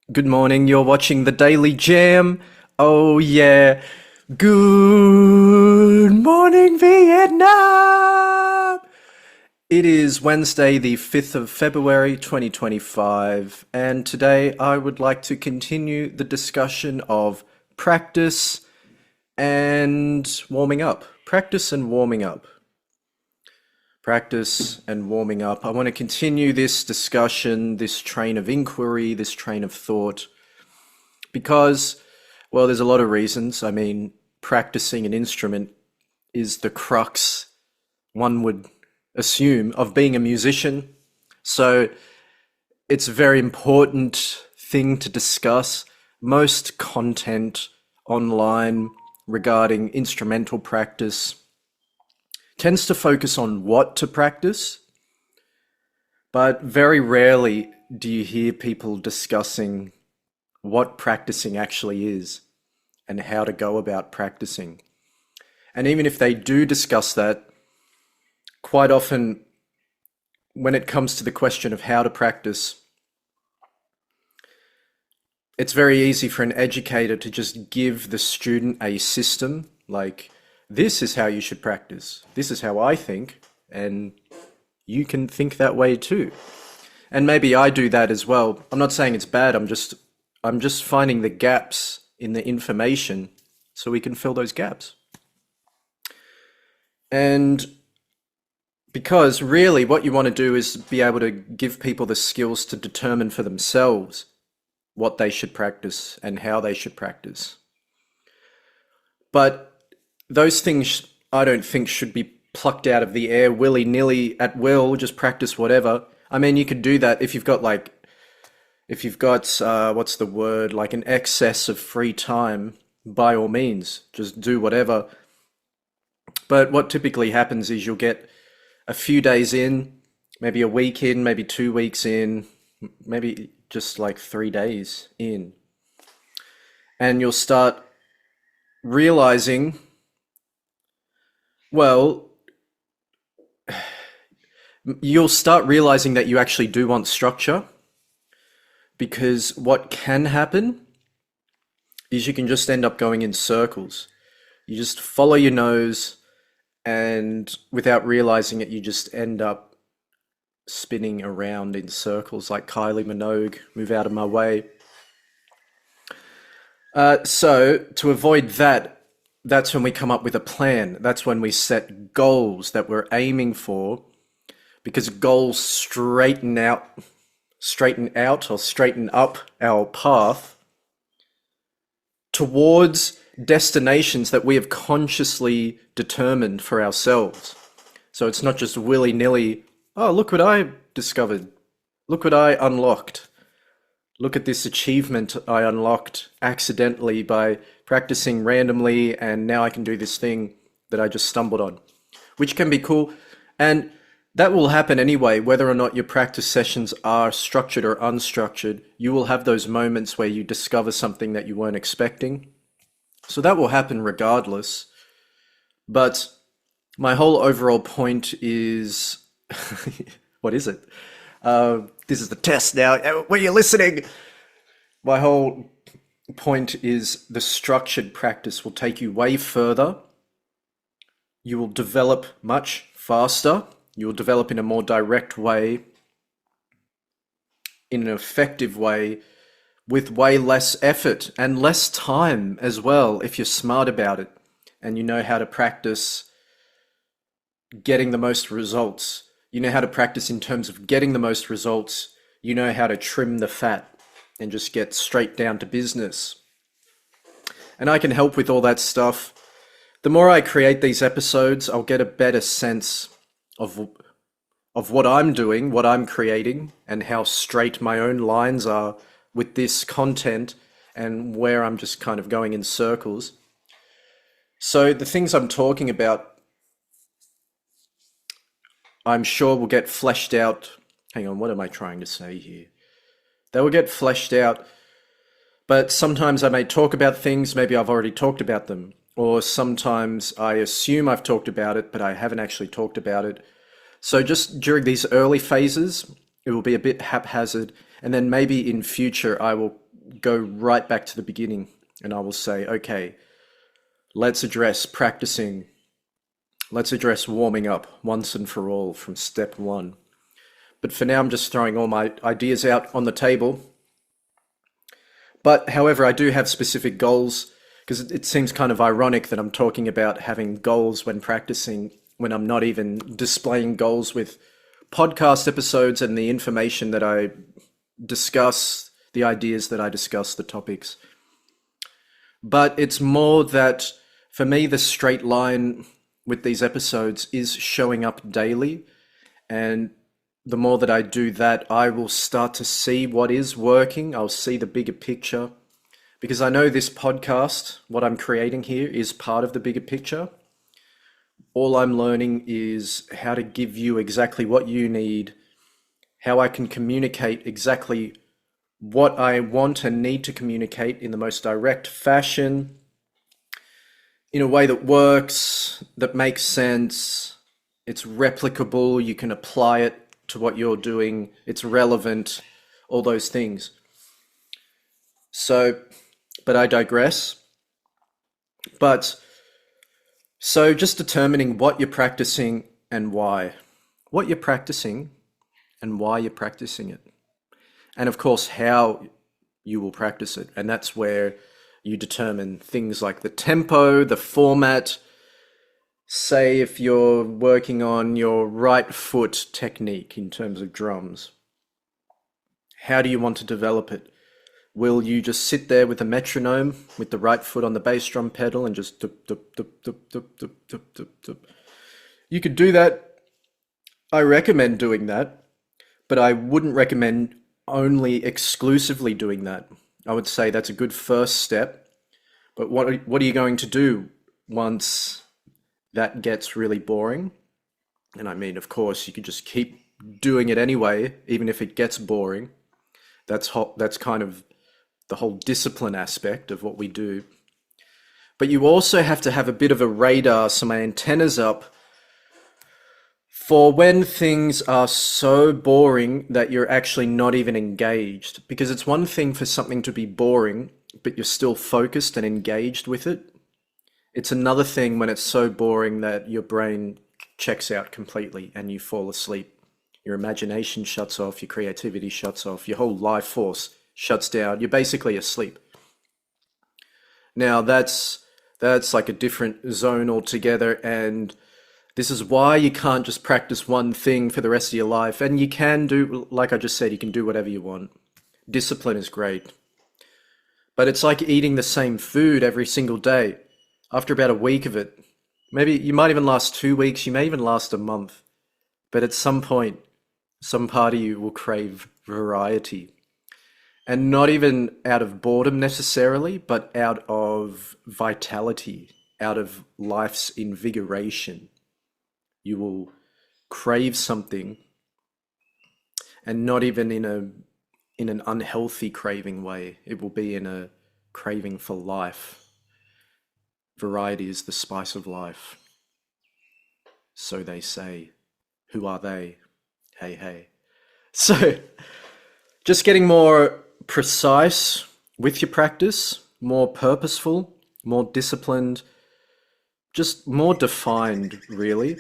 Good morning, you're watching the Daily Jam. Oh, yeah. Good morning, Vietnam. It is Wednesday, the 5th of February, 2025, and today I would like to continue the discussion of practice and warming up. Practice and warming up. Practice and warming up. I want to continue this discussion, this train of inquiry, this train of thought, because, well, there's a lot of reasons. I mean, practicing an instrument is the crux, one would assume, of being a musician. So it's a very important thing to discuss. Most content online regarding instrumental practice tends to focus on what to practice, but very rarely do you hear people discussing what practicing actually is and how to go about practicing. And even if they do discuss that, quite often when it comes to the question of how to practice, it's very easy for an educator to just give the student a system like, this is how you should practice. This is how I think, and you can think that way too. And maybe I do that as well. I'm not saying it's bad. I'm just finding the gaps in the information so we can fill those gaps. And because really what you want to do is be able to give people the skills to determine for themselves what they should practice and how they should practice. But those things I don't think should be plucked out of the air willy-nilly at will, just practice whatever. I mean, you could do that if you've got what's the word, like an excess of free time, by all means, just do whatever. But what typically happens is you'll get a few days in, maybe a week in, maybe 2 weeks in, maybe just like 3 days in. And you'll start realizing, well, you'll start realizing that you actually do want structure, because what can happen is you can just end up going in circles. You just follow your nose, and without realizing it, you just end up spinning around in circles like Kylie Minogue, move out of my way. So to avoid that, that's when we come up with a plan. That's when we set goals that we're aiming for, because goals straighten out or straighten up our path towards destinations that we have consciously determined for ourselves. So it's not just willy-nilly, oh, look what I discovered. Look what I unlocked. Look at this achievement I unlocked accidentally by practicing randomly, and now I can do this thing that I just stumbled on, which can be cool. And that will happen anyway, whether or not your practice sessions are structured or unstructured. You will have those moments where you discover something that you weren't expecting. So that will happen regardless. But my whole overall point is, what is it? This is the test now. Were you listening? My whole point is the structured practice will take you way further. You will develop much faster. You will develop in a more direct way, in an effective way, with way less effort and less time as well, if you're smart about it and you know how to practice getting the most results. You know how to practice in terms of getting the most results. You know how to trim the fat and just get straight down to business. And I can help with all that stuff. The more I create these episodes, I'll get a better sense of what I'm doing, what I'm creating, and how straight my own lines are with this content, and where I'm just kind of going in circles. So the things I'm talking about, I'm sure will get fleshed out. Hang on, what am I trying to say here? They will get fleshed out, but sometimes I may talk about things, maybe I've already talked about them, or sometimes I assume I've talked about it, but I haven't actually talked about it. So just during these early phases, it will be a bit haphazard, and then maybe in future I will go right back to the beginning and I will say, okay, let's address practicing. Let's address warming up once and for all from step one. But for now, I'm just throwing all my ideas out on the table. But however, I do have specific goals because it seems kind of ironic that I'm talking about having goals when practicing when I'm not even displaying goals with podcast episodes and the information that I discuss, the ideas that I discuss, the topics. But it's more that for me, the straight line with these episodes is showing up daily. And the more that I do that, I will start to see what is working. I'll see the bigger picture because I know this podcast, what I'm creating here, is part of the bigger picture. All I'm learning is how to give you exactly what you need, how I can communicate exactly what I want and need to communicate in the most direct fashion, in a way that works, that makes sense, it's replicable, you can apply it to what you're doing, it's relevant, all those things. So, but I digress. So just determining what you're practicing and why. What you're practicing and why you're practicing it. And of course, how you will practice it. And that's where you determine things like the tempo, the format. Say if you're working on your right foot technique in terms of drums. How do you want to develop it? Will you just sit there with a metronome with the right foot on the bass drum pedal and just dup, dup, dup, dup, dup, dup, dup, dup, dup. You could do that. I recommend doing that, but I wouldn't recommend only exclusively doing that. I would say that's a good first step, but what are you going to do once that gets really boring? And I mean, of course, you could just keep doing it anyway, even if it gets boring. That's kind of the whole discipline aspect of what we do. But you also have to have a bit of a radar, some antennas up for when things are so boring that you're actually not even engaged. Because it's one thing for something to be boring, but you're still focused and engaged with it. It's another thing when it's so boring that your brain checks out completely and you fall asleep. Your imagination shuts off, your creativity shuts off, your whole life force shuts down. You're basically asleep. Now that's like a different zone altogether, and this is why you can't just practice one thing for the rest of your life. And you can do, like I just said, you can do whatever you want. Discipline is great. But it's like eating the same food every single day. After about a week of it, maybe you might even last 2 weeks, you may even last a month. But at some point, some part of you will crave variety. And not even out of boredom necessarily, but out of vitality, out of life's invigoration. You will crave something, and not even in an unhealthy craving way. It will be in a craving for life. Variety is the spice of life. So they say. Who are they? Hey, hey. So, just getting more precise with your practice, more purposeful, more disciplined, just more defined, really.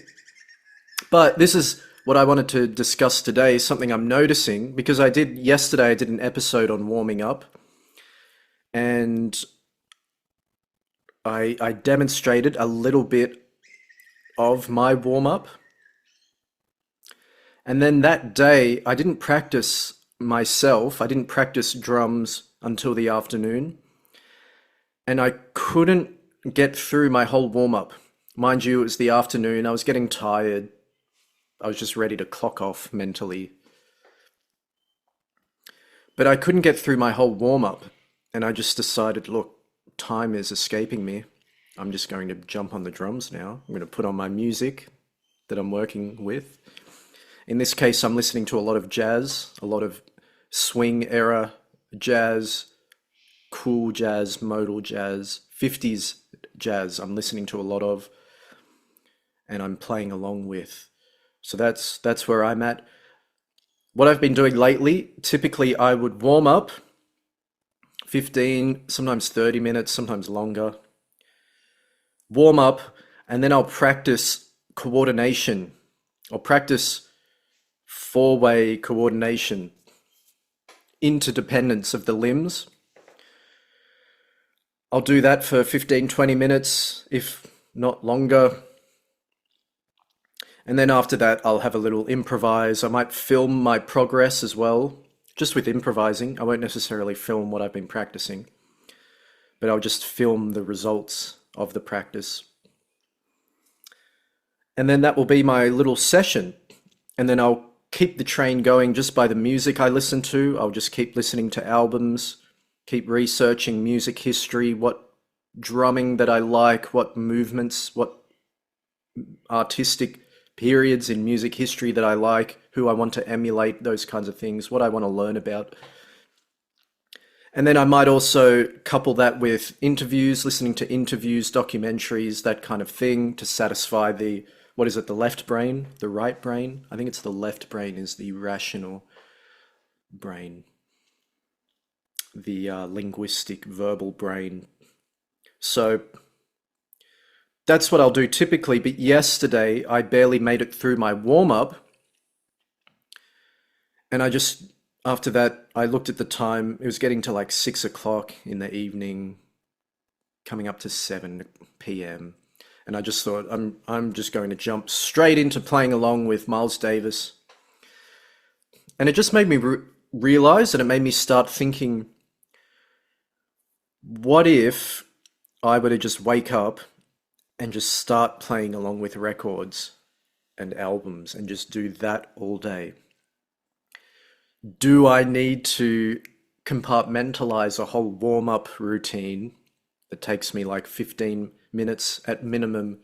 But this is what I wanted to discuss today, something I'm noticing, because yesterday I did an episode on warming up, and I demonstrated a little bit of my warm-up. And then that day, I didn't practice myself. I didn't practice drums until the afternoon. And I couldn't get through my whole warm-up. Mind you, it was the afternoon. I was getting tired. I was just ready to clock off mentally. But I couldn't get through my whole warm-up. And I just decided, look, time is escaping me. I'm just going to jump on the drums now. I'm going to put on my music that I'm working with. In this case, I'm listening to a lot of jazz, a lot of swing era jazz, cool jazz, modal jazz, 50s jazz I'm listening to a lot of, and I'm playing along with. So that's where I'm at. What I've been doing lately, typically I would warm up 15, sometimes 30 minutes, sometimes longer. Warm up, and then I'll practice coordination. I'll practice four-way coordination, interdependence of the limbs. I'll do that for 15, 20 minutes, if not longer. And then after that, I'll have a little improvise. I might film my progress as well, just with improvising. I won't necessarily film what I've been practicing, but I'll just film the results of the practice. And then that will be my little session. And then I'll keep the train going just by the music I listen to. I'll just keep listening to albums, keep researching music history, what drumming that I like, what movements, what artistic periods in music history that I like, who I want to emulate, those kinds of things, what I want to learn about. And then I might also couple that with interviews, listening to interviews, documentaries, that kind of thing to satisfy the, what is it, the left brain, the right brain? I think it's the left brain is the rational brain, the linguistic, verbal brain. So that's what I'll do typically, but yesterday I barely made it through my warm-up, and I just, after that, I looked at the time, it was getting to like 6 o'clock in the evening, coming up to 7 p.m., and I just thought, I'm just going to jump straight into playing along with Miles Davis. And it just made me realize, and it made me start thinking, what if I were to just wake up and just start playing along with records and albums and just do that all day? Do I need to compartmentalize a whole warm-up routine that takes me like 15 minutes at minimum,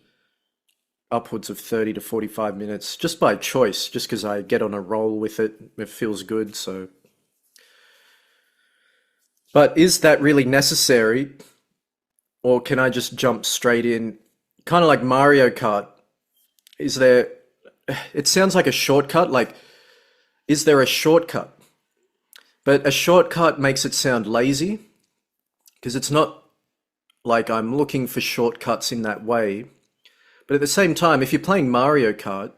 upwards of 30 to 45 minutes, just by choice, just because I get on a roll with it, it feels good, so. But is that really necessary? Or can I just jump straight in? Kind of like Mario Kart. Is there, it sounds like a shortcut, like, is there a shortcut? But a shortcut makes it sound lazy, because it's not like I'm looking for shortcuts in that way. But at the same time, if you're playing Mario Kart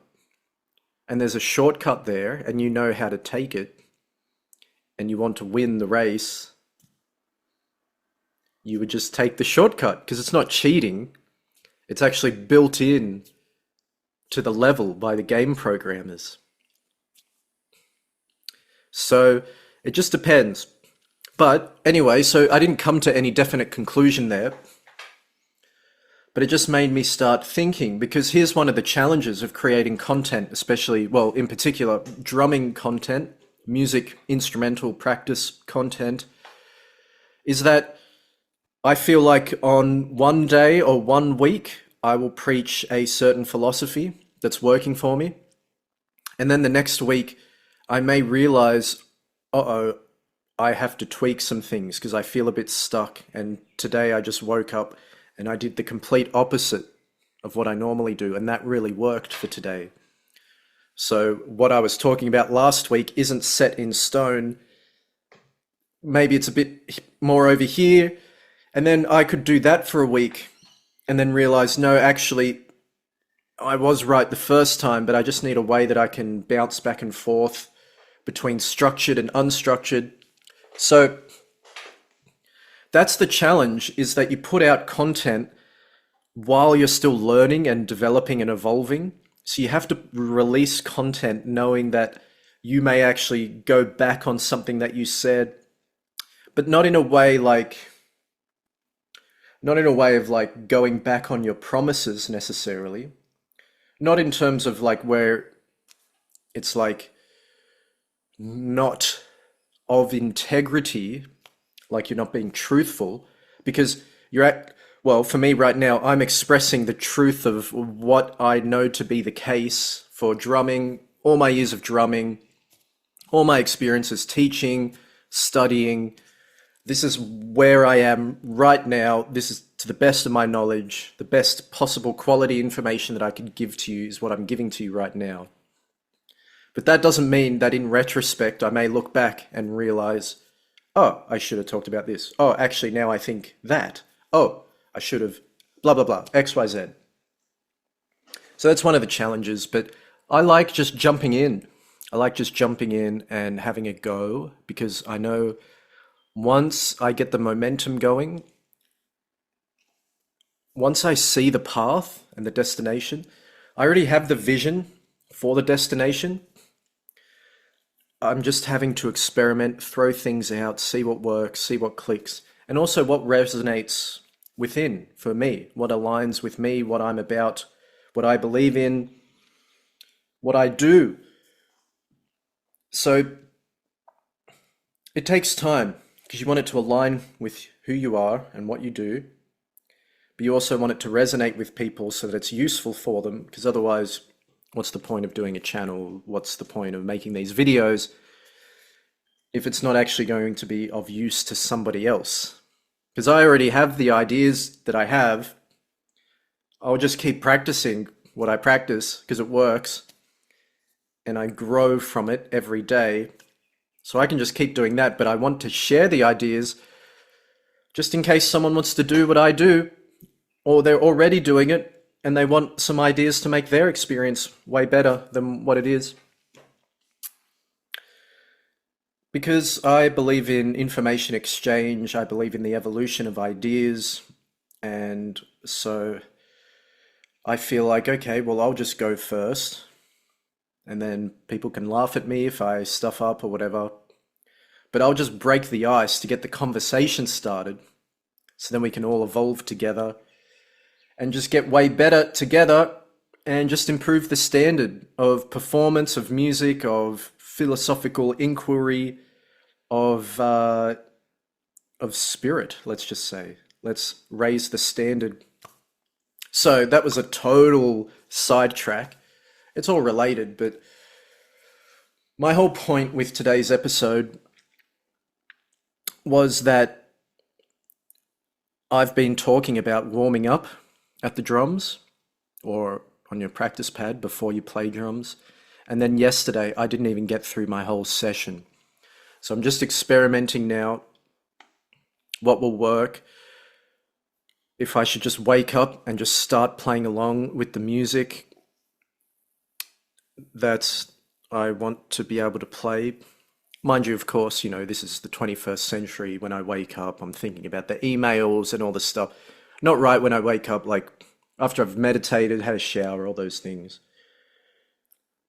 and there's a shortcut there and you know how to take it and you want to win the race, you would just take the shortcut because it's not cheating. It's actually built in to the level by the game programmers. So it just depends. But anyway, so I didn't come to any definite conclusion there, but it just made me start thinking, because here's one of the challenges of creating content, especially, well, in particular, drumming content, music, instrumental practice content, is that I feel like on one day or 1 week, I will preach a certain philosophy that's working for me. And then the next week, I may realize, uh-oh, I have to tweak some things because I feel a bit stuck. And today I just woke up and I did the complete opposite of what I normally do. And that really worked for today. So what I was talking about last week isn't set in stone. Maybe it's a bit more over here. And then I could do that for a week and then realize, no, actually, I was right the first time, but I just need a way that I can bounce back and forth between structured and unstructured. So that's the challenge, is that you put out content while you're still learning and developing and evolving. So you have to release content knowing that you may actually go back on something that you said, but not in a way like, not in a way of like going back on your promises necessarily. Not in terms of like where it's like not of integrity, like you're not being truthful, because you're at, well, for me right now, I'm expressing the truth of what I know to be the case for drumming, all my years of drumming, all my experiences teaching, studying. This is where I am right now. This is to the best of my knowledge, the best possible quality information that I can give to you is what I'm giving to you right now. But that doesn't mean that in retrospect, I may look back and realize, Oh, I should have talked about this. Oh, actually, now I think that. Oh, I should have blah, blah, blah, XYZ. So that's one of the challenges, but I like just jumping in. I like just jumping in and having a go because I know once I get the momentum going, once I see the path and the destination, I already have the vision for the destination. I'm just having to experiment, throw things out, see what works, see what clicks, and also what resonates within for me, what aligns with me, what I'm about, what I believe in, what I do. So it takes time because you want it to align with who you are and what you do, but you also want it to resonate with people so that it's useful for them, because otherwise, what's the point of doing a channel? What's the point of making these videos if it's not actually going to be of use to somebody else? Because I already have the ideas that I have. I'll just keep practicing what I practice because it works, and I grow from it every day. So I can just keep doing that, but I want to share the ideas just in case someone wants to do what I do, or they're already doing it and they want some ideas to make their experience way better than what it is. Because I believe in information exchange, I believe in the evolution of ideas, and so I feel like, okay, well, I'll just go first, and then people can laugh at me if I stuff up or whatever. But I'll just break the ice to get the conversation started, so then we can all evolve together and just get way better together and just improve the standard of performance, of music, of philosophical inquiry, of spirit, let's just say. Let's raise the standard. So that was a total sidetrack. It's all related, but my whole point with today's episode was that I've been talking about warming up at the drums or on your practice pad before you play drums. And then yesterday, I didn't even get through my whole session. So I'm just experimenting now what will work. If I should just wake up and just start playing along with the music that I want to be able to play. Mind you, of course, this is the 21st century. When I wake up, I'm thinking about the emails and all this stuff. Not right when I wake up, like after I've meditated, had a shower, all those things.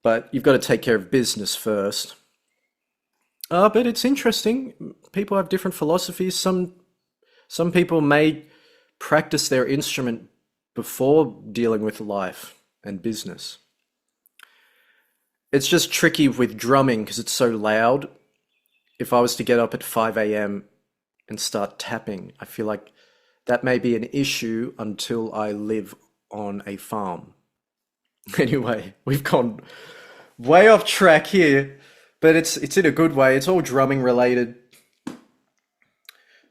But you've got to take care of business first. But it's interesting. People have different philosophies. Some people may practice their instrument before dealing with life and business. It's just tricky with drumming because it's so loud. If I was to get up at 5 a.m. and start tapping, I feel like that may be an issue until I live on a farm. Anyway, we've gone way off track here, but it's in a good way. It's all drumming related.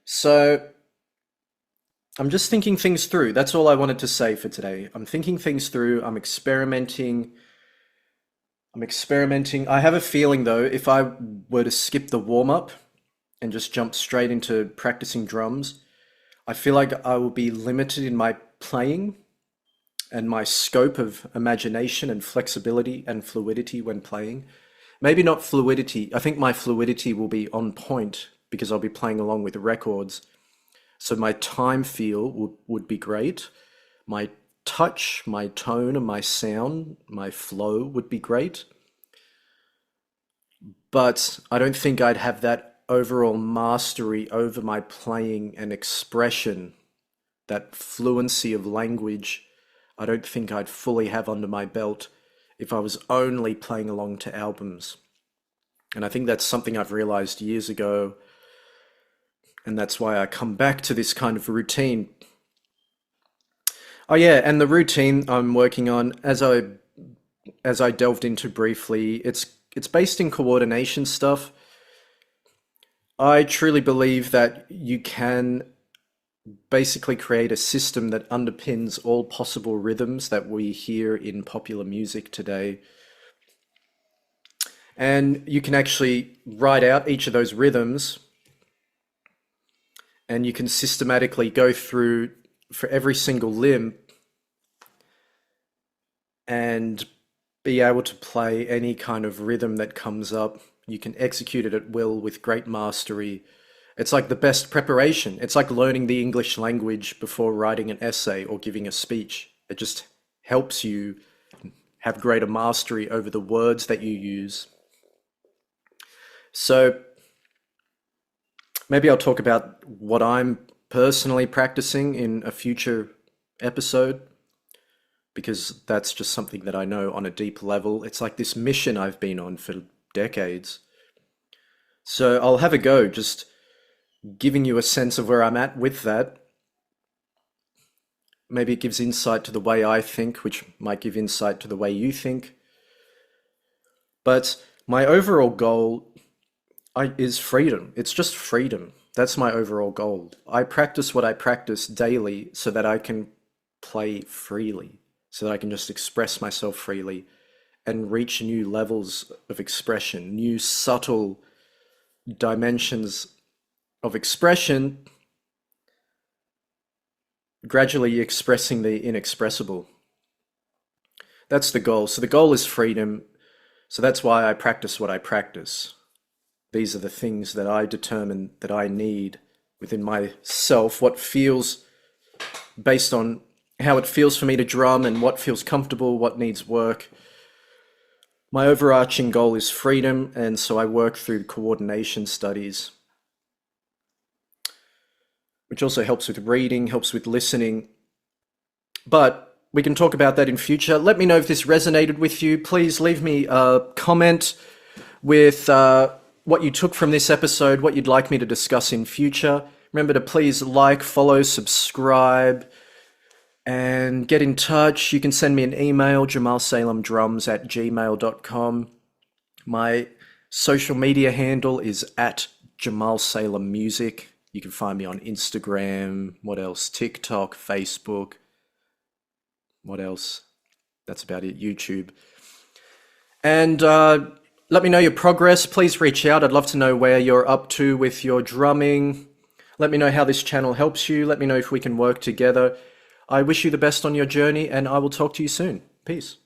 So I'm just thinking things through. That's all I wanted to say for today. I'm thinking things through. I'm experimenting. I have a feeling though, if I were to skip the warm up and just jump straight into practicing drums, I feel like I will be limited in my playing and my scope of imagination and flexibility and fluidity when playing. Maybe not fluidity. I think my fluidity will be on point because I'll be playing along with the records. So my time feel would be great. My touch, my tone, and my sound, my flow would be great. But I don't think I'd have that overall mastery over my playing and expression, that fluency of language. I don't think I'd fully have under my belt if I was only playing along to albums. And I think that's something I've realized years ago. And that's why I come back to this kind of routine. Oh yeah, and the routine I'm working on, as I delved into briefly, it's based in coordination stuff. I truly believe that you can basically create a system that underpins all possible rhythms that we hear in popular music today. And you can actually write out each of those rhythms and you can systematically go through for every single limb and be able to play any kind of rhythm that comes up. You can execute it at will with great mastery. It's like the best preparation. It's like learning the English language before writing an essay or giving a speech. It just helps you have greater mastery over the words that you use. So maybe I'll talk about what I'm personally practicing in a future episode, because that's just something that I know on a deep level. It's like this mission I've been on for decades. So I'll have a go, just giving you a sense of where I'm at with that. Maybe it gives insight to the way I think, which might give insight to the way you think. But my overall goal is freedom. It's just freedom. That's my overall goal. I practice what I practice daily so that I can play freely, so that I can just express myself freely and reach new levels of expression, new subtle dimensions of expression, gradually expressing the inexpressible. That's the goal. So the goal is freedom. So that's why I practice what I practice. These are the things that I determine that I need within myself, what feels, based on how it feels for me to drum and what feels comfortable, what needs work. My overarching goal is freedom, and so I work through coordination studies, which also helps with reading, helps with listening. But we can talk about that in future. Let me know if this resonated with you. Please leave me a comment with what you took from this episode, what you'd like me to discuss in future. Remember to please like, follow, subscribe, and get in touch. You can send me an email, jamalsalemdrums@gmail.com. My social media handle is @jamalsalemmusic. You can find me on Instagram, what else? TikTok, Facebook. What else? That's about it. YouTube. And let me know your progress. Please reach out. I'd love to know where you're up to with your drumming. Let me know how this channel helps you. Let me know if we can work together. I wish you the best on your journey, and I will talk to you soon. Peace.